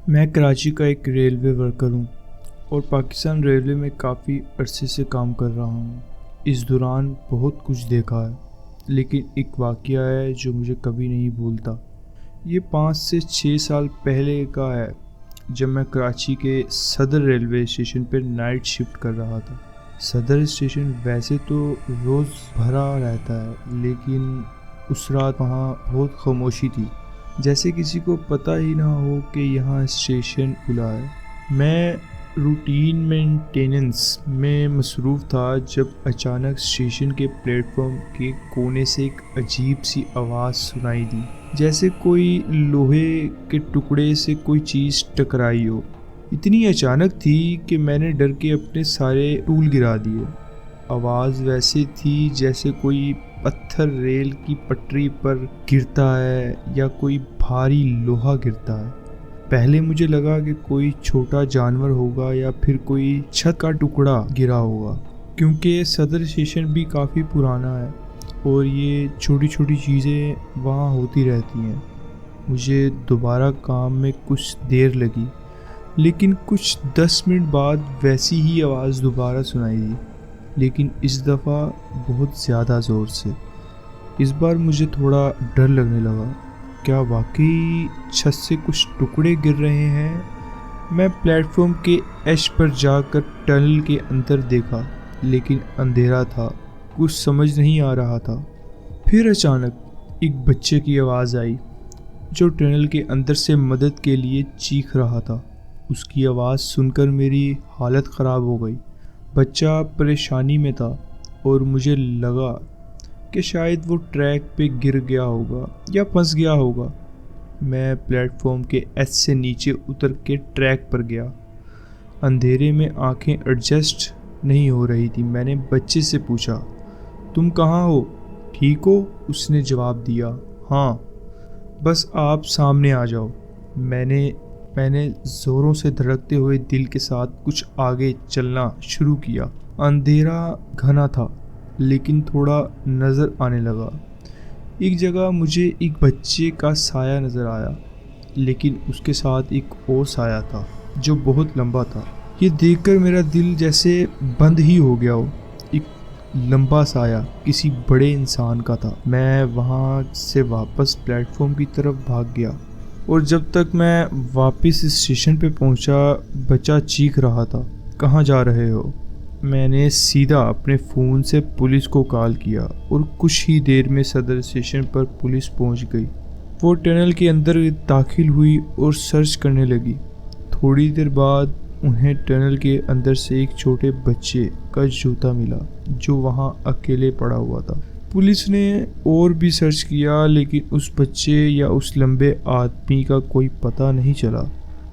میں کراچی کا ایک ریلوے ورکر ہوں اور پاکستان ریلوے میں کافی عرصے سے کام کر رہا ہوں۔ اس دوران بہت کچھ دیکھا ہے، لیکن ایک واقعہ ہے جو مجھے کبھی نہیں بھولتا۔ یہ 5 سے 6 سال پہلے کا ہے، جب میں کراچی کے صدر ریلوے اسٹیشن پر نائٹ شفٹ کر رہا تھا۔ صدر اسٹیشن ویسے تو روز بھرا رہتا ہے، لیکن اس رات وہاں بہت خاموشی تھی، جیسے کسی کو پتہ ہی نہ ہو کہ یہاں اسٹیشن کھلا ہے۔ میں روٹین مینٹیننس میں مصروف تھا جب اچانک اسٹیشن کے پلیٹ فارم کے کونے سے ایک عجیب سی آواز سنائی دی، جیسے کوئی لوہے کے ٹکڑے سے کوئی چیز ٹکرائی ہو۔ اتنی اچانک تھی کہ میں نے ڈر کے اپنے سارے ٹول گرا دیے۔ آواز ویسے تھی جیسے کوئی پتھر ریل کی پٹری پر گرتا ہے یا کوئی بھاری لوہا گرتا ہے۔ پہلے مجھے لگا کہ کوئی چھوٹا جانور ہوگا یا پھر کوئی چھت کا ٹکڑا گرا ہوگا، کیونکہ صدر اسٹیشن بھی کافی پرانا ہے اور یہ چھوٹی چھوٹی چیزیں وہاں ہوتی رہتی ہیں۔ مجھے دوبارہ کام میں کچھ دیر لگی، لیکن کچھ 10 منٹ بعد ویسی ہی آواز دوبارہ سنائی دی، لیکن اس دفعہ بہت زیادہ زور سے۔ اس بار مجھے تھوڑا ڈر لگنے لگا، کیا واقعی چھت سے کچھ ٹکڑے گر رہے ہیں؟ میں پلیٹ فارم کے ایج پر جا کر ٹنل کے اندر دیکھا، لیکن اندھیرا تھا، کچھ سمجھ نہیں آ رہا تھا۔ پھر اچانک ایک بچے کی آواز آئی جو ٹنل کے اندر سے مدد کے لیے چیخ رہا تھا۔ اس کی آواز سن کر میری حالت خراب ہو گئی۔ بچہ پریشانی میں تھا اور مجھے لگا کہ شاید وہ ٹریک پہ گر گیا ہوگا یا پھنس گیا ہوگا۔ میں پلیٹ فارم کے ایج سے نیچے اتر کے ٹریک پر گیا۔ اندھیرے میں آنکھیں ایڈجسٹ نہیں ہو رہی تھی۔ میں نے بچے سے پوچھا، تم کہاں ہو؟ ٹھیک ہو؟ اس نے جواب دیا، ہاں، بس آپ سامنے آ جاؤ۔ میں نے زوروں سے دھڑکتے ہوئے دل کے ساتھ کچھ آگے چلنا شروع کیا۔ اندھیرا گھنا تھا، لیکن تھوڑا نظر آنے لگا۔ ایک جگہ مجھے ایک بچے کا سایہ نظر آیا، لیکن اس کے ساتھ ایک اور سایہ تھا جو بہت لمبا تھا۔ یہ دیکھ کر میرا دل جیسے بند ہی ہو گیا ہو۔ ایک لمبا سایہ کسی بڑے انسان کا تھا۔ میں وہاں سے واپس پلیٹ فارم کی طرف بھاگ گیا، اور جب تک میں واپس اسٹیشن پہ پہنچا بچہ چیخ رہا تھا، کہاں جا رہے ہو؟ میں نے سیدھا اپنے فون سے پولیس کو کال کیا، اور کچھ ہی دیر میں صدر اسٹیشن پر پولیس پہنچ گئی۔ وہ ٹنل کے اندر داخل ہوئی اور سرچ کرنے لگی۔ تھوڑی دیر بعد انہیں ٹنل کے اندر سے ایک چھوٹے بچے کا جوتا ملا جو وہاں اکیلے پڑا ہوا تھا۔ پولیس نے اور بھی سرچ کیا، لیکن اس بچے یا اس لمبے آدمی کا کوئی پتہ نہیں چلا۔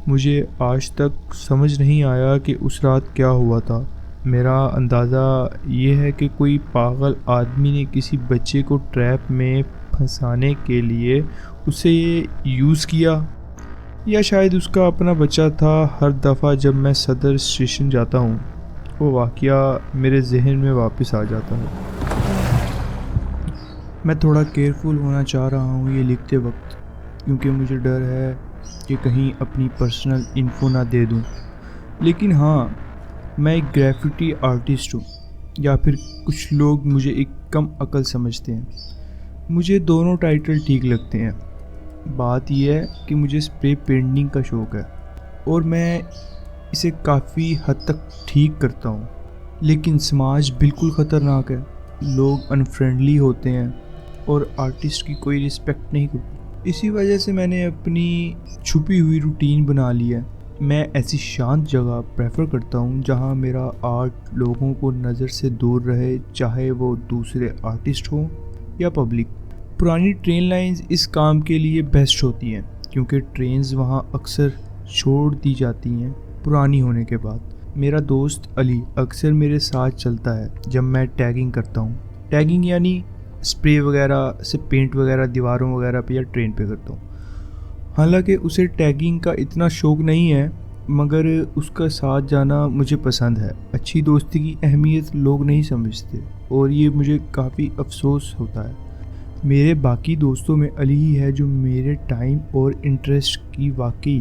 مجھے آج تک سمجھ نہیں آیا کہ اس رات کیا ہوا تھا۔ میرا اندازہ یہ ہے کہ کوئی پاگل آدمی نے کسی بچے کو ٹریپ میں پھنسانے کے لیے اسے یوز کیا، یا شاید اس کا اپنا بچہ تھا۔ ہر دفعہ جب میں صدر اسٹیشن جاتا ہوں، وہ واقعہ میرے ذہن میں واپس آ جاتا ہے۔ میں تھوڑا کیئرفل ہونا چاہ رہا ہوں یہ لکھتے وقت، کیونکہ مجھے ڈر ہے کہ کہیں اپنی پرسنل انفو نہ دے دوں۔ لیکن ہاں، میں ایک گریفٹی آرٹسٹ ہوں، یا پھر کچھ لوگ مجھے ایک کم عقل سمجھتے ہیں۔ مجھے دونوں ٹائٹل ٹھیک لگتے ہیں۔ بات یہ ہے کہ مجھے اسپرے پینٹنگ کا شوق ہے، اور میں اسے کافی حد تک ٹھیک کرتا ہوں، لیکن سماج بالکل خطرناک ہے۔ لوگ انفرینڈلی ہوتے ہیں اور آرٹسٹ کی کوئی رسپیکٹ نہیں کرتی۔ اسی وجہ سے میں نے اپنی چھپی ہوئی روٹین بنا لی ہے۔ میں ایسی شانت جگہ پریفر کرتا ہوں جہاں میرا آرٹ لوگوں کو نظر سے دور رہے، چاہے وہ دوسرے آرٹسٹ ہوں یا پبلک۔ پرانی ٹرین لائنز اس کام کے لیے بیسٹ ہوتی ہیں، کیونکہ ٹرینز وہاں اکثر چھوڑ دی جاتی ہیں پرانی ہونے کے بعد۔ میرا دوست علی اکثر میرے ساتھ چلتا ہے جب میں ٹیگنگ کرتا ہوں۔ ٹیگنگ یعنی اسپرے وغیرہ سے پینٹ وغیرہ دیواروں وغیرہ پہ یا ٹرین پہ کرتا ہوں۔ حالانکہ اسے ٹیگنگ کا اتنا شوق نہیں ہے، مگر اس کا ساتھ جانا مجھے پسند ہے۔ اچھی دوستی کی اہمیت لوگ نہیں سمجھتے، اور یہ مجھے کافی افسوس ہوتا ہے۔ میرے باقی دوستوں میں علی ہی ہے جو میرے ٹائم اور انٹرسٹ کی واقعی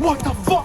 What the fuck?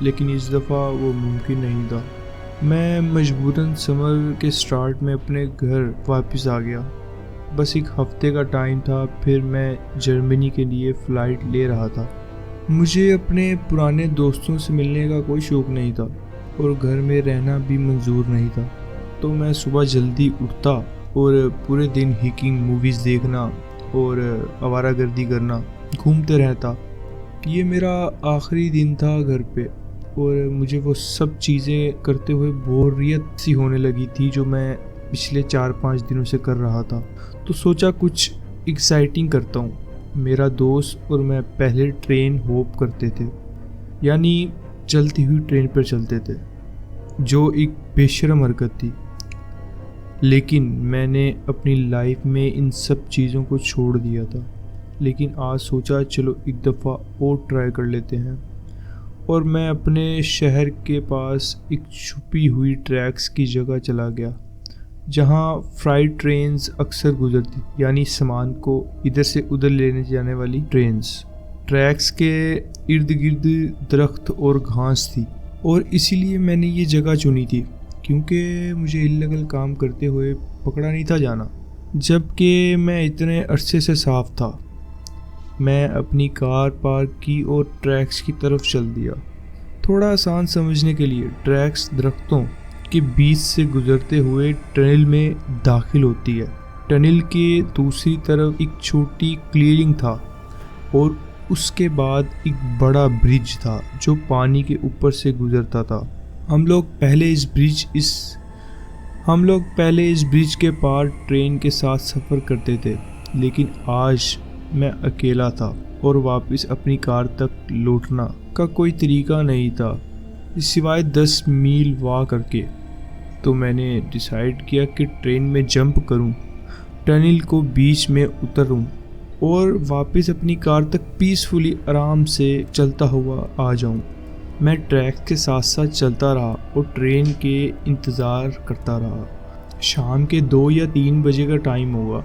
لیکن اس دفعہ وہ ممکن نہیں تھا۔ میں مجبوراً سمر کے سٹارٹ میں اپنے گھر واپس آ گیا۔ بس ایک ہفتے کا ٹائم تھا، پھر میں جرمنی کے لیے فلائٹ لے رہا تھا۔ مجھے اپنے پرانے دوستوں سے ملنے کا کوئی شوق نہیں تھا اور گھر میں رہنا بھی منظور نہیں تھا، تو میں صبح جلدی اٹھتا اور پورے دن ہیکنگ، موویز دیکھنا اور آوارہ گردی کرنا، گھومتے رہتا۔ یہ میرا آخری دن تھا گھر پہ اور مجھے وہ سب چیزیں کرتے ہوئے بوریت سی ہونے لگی تھی جو میں پچھلے 4-5 دنوں سے کر رہا تھا۔ تو سوچا کچھ ایکسائٹنگ کرتا ہوں۔ میرا دوست اور میں پہلے ٹرین ہوپ کرتے تھے، یعنی چلتی ہوئی ٹرین پر چلتے تھے، جو ایک بے شرم حرکت تھی، لیکن میں نے اپنی لائف میں ان سب چیزوں کو چھوڑ دیا تھا۔ لیکن آج سوچا چلو ایک دفعہ اور ٹرائی کر لیتے ہیں، اور میں اپنے شہر کے پاس ایک چھپی ہوئی ٹریکس کی جگہ چلا گیا جہاں فرائٹ ٹرینز اکثر گزرتی، یعنی سامان کو ادھر سے ادھر لینے جانے والی ٹرینز۔ ٹریکس کے ارد گرد درخت اور گھاس تھی، اور اسی لیے میں نے یہ جگہ چنی تھی کیونکہ مجھے اللیگل کام کرتے ہوئے پکڑا نہیں تھا جانا، جبکہ میں اتنے عرصے سے صاف تھا۔ میں اپنی کار پارک کی اور ٹریکس کی طرف چل دیا۔ تھوڑا آسان سمجھنے کے لیے، ٹریکس درختوں کے بیچ سے گزرتے ہوئے ٹنل میں داخل ہوتی ہے۔ ٹنل کے دوسری طرف ایک چھوٹی کلیئرنگ تھا اور اس کے بعد ایک بڑا برج تھا جو پانی کے اوپر سے گزرتا تھا۔ ہم لوگ پہلے اس برج کے پار ٹرین کے ساتھ سفر کرتے تھے، لیکن آج میں اکیلا تھا اور واپس اپنی کار تک لوٹنا کا کوئی طریقہ نہیں تھا سوائے 10 میل واک کر کے۔ تو میں نے ڈیسائیڈ کیا کہ ٹرین میں جمپ کروں، ٹنل کو بیچ میں اتروں اور واپس اپنی کار تک پیسفلی آرام سے چلتا ہوا آ جاؤں۔ میں ٹریک کے ساتھ ساتھ چلتا رہا اور ٹرین کے انتظار کرتا رہا۔ شام کے 2 یا 3 بجے کا ٹائم ہوگا۔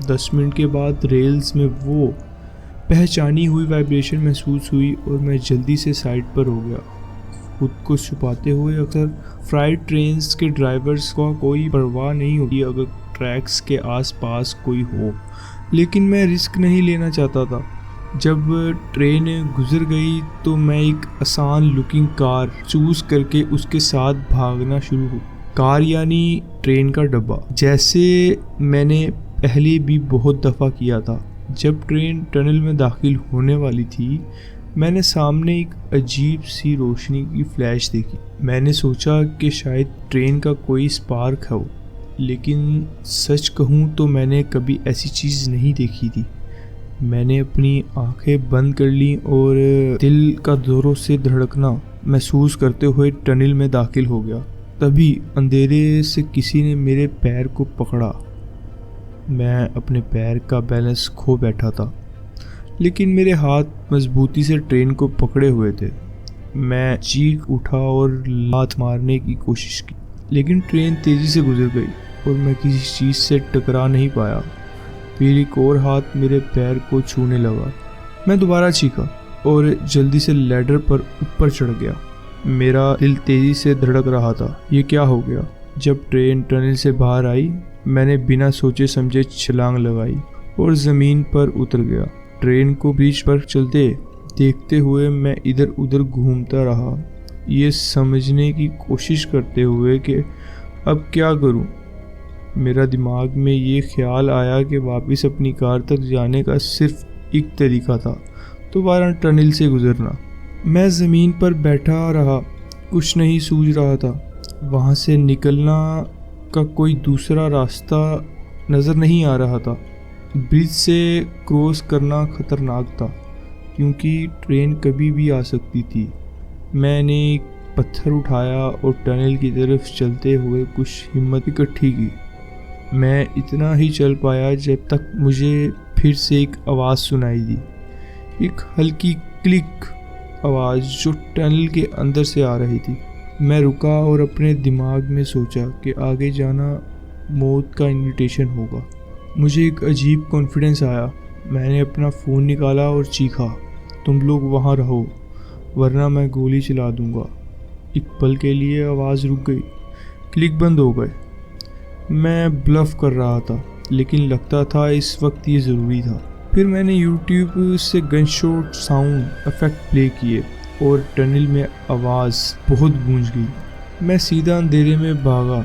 10 منٹ کے بعد ریلز میں وہ پہچانی ہوئی وائبریشن محسوس ہوئی اور میں جلدی سے سائڈ پر ہو گیا۔ خود کو چھپاتے ہوئے اکثر فرائٹ ٹرینز کے ڈرائیورز کو کوئی پرواہ نہیں ہوتی اگر ٹریکس کے آس پاس کوئی ہو، لیکن میں رسک نہیں لینا چاہتا تھا۔ جب ٹرین گزر گئی تو میں ایک آسان لکنگ کار چوز کر کے اس کے ساتھ بھاگنا شروع ہو۔ کار یعنی ٹرین کا ڈبہ، جیسے میں نے پہلے بھی بہت دفعہ کیا تھا۔ جب ٹرین ٹنل میں داخل ہونے والی تھی، میں نے سامنے ایک عجیب سی روشنی کی فلیش دیکھی۔ میں نے سوچا کہ شاید ٹرین کا کوئی سپارک ہو، لیکن سچ کہوں تو میں نے کبھی ایسی چیز نہیں دیکھی تھی۔ میں نے اپنی آنکھیں بند کر لیں اور دل کا زوروں سے دھڑکنا محسوس کرتے ہوئے ٹنل میں داخل ہو گیا۔ تبھی اندھیرے سے کسی نے میرے پیر کو پکڑا۔ میں اپنے پیر کا بیلنس کھو بیٹھا تھا، لیکن میرے ہاتھ مضبوطی سے ٹرین کو پکڑے ہوئے تھے۔ میں چیخ اٹھا اور لات مارنے کی کوشش کی، لیکن ٹرین تیزی سے گزر گئی اور میں کسی چیز سے ٹکرا نہیں پایا۔ پھر ایک اور ہاتھ میرے پیر کو چھونے لگا۔ میں دوبارہ چیخا اور جلدی سے لیڈر پر اوپر چڑھ گیا۔ میرا دل تیزی سے دھڑک رہا تھا۔ یہ کیا ہو گیا؟ جب ٹرین ٹنل سے باہر آئی، میں نے بنا سوچے سمجھے چھلانگ لگائی اور زمین پر اتر گیا۔ ٹرین کو برج پر چلتے دیکھتے ہوئے میں ادھر ادھر گھومتا رہا، یہ سمجھنے کی کوشش کرتے ہوئے کہ اب کیا کروں۔ میرا دماغ میں یہ خیال آیا کہ واپس اپنی کار تک جانے کا صرف ایک طریقہ تھا، دوبارہ ٹنل سے گزرنا۔ میں زمین پر بیٹھا رہا، کچھ نہیں سوجھ رہا تھا۔ وہاں سے نکلنا کا کوئی دوسرا راستہ نظر نہیں آ رہا تھا۔ برج سے کراس کرنا خطرناک تھا کیونکہ ٹرین کبھی بھی آ سکتی تھی۔ میں نے ایک پتھر اٹھایا اور ٹنل کی طرف چلتے ہوئے کچھ ہمت اکٹھی کی۔ میں اتنا ہی چل پایا جب تک مجھے پھر سے ایک آواز سنائی دی، ایک ہلکی کلک آواز جو ٹنل کے اندر سے آ رہی تھی۔ میں رکا اور اپنے دماغ میں سوچا کہ آگے جانا موت کا انویٹیشن ہوگا۔ مجھے ایک عجیب کانفیڈنس آیا۔ میں نے اپنا فون نکالا اور چیخا، تم لوگ وہاں رہو، ورنہ میں گولی چلا دوں گا۔ ایک پل کے لیے آواز رک گئی، کلک بند ہو گئے۔ میں بلف کر رہا تھا، لیکن لگتا تھا اس وقت یہ ضروری تھا۔ پھر میں نے یوٹیوب سے گن شاٹ ساؤنڈ افیکٹ پلے کیے اور ٹنل میں آواز بہت گونج گئی۔ میں سیدھا اندھیرے میں بھاگا،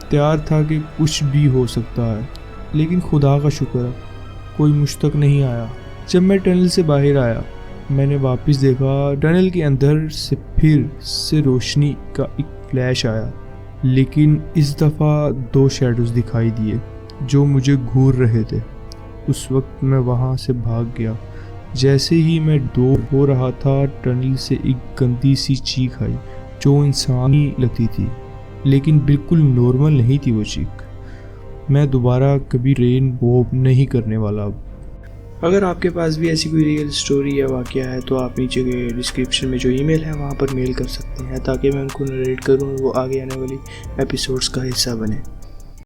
تیار تھا کہ کچھ بھی ہو سکتا ہے، لیکن خدا کا شکر ہے کوئی مجھ تک نہیں آیا۔ جب میں ٹنل سے باہر آیا، میں نے واپس دیکھا، ٹنل کے اندر سے پھر سے روشنی کا ایک فلیش آیا، لیکن اس دفعہ 2 شیڈوز دکھائی دیے جو مجھے گھور رہے تھے۔ اس وقت میں وہاں سے بھاگ گیا۔ جیسے ہی میں دور ہو رہا تھا، ٹنل سے ایک گندی سی چیخ آئی جو انسانی لگتی تھی، لیکن بالکل نارمل نہیں تھی وہ چیخ۔ میں دوبارہ کبھی ٹرین بوب نہیں کرنے والا اب۔ اگر آپ کے پاس بھی ایسی کوئی ریئل سٹوری یا واقعہ ہے تو آپ نیچے کے ڈسکرپشن میں جو ای میل ہے وہاں پر میل کر سکتے ہیں، تاکہ میں ان کو نریٹ کروں اور وہ آگے آنے والی ایپیسوڈز کا حصہ بنے۔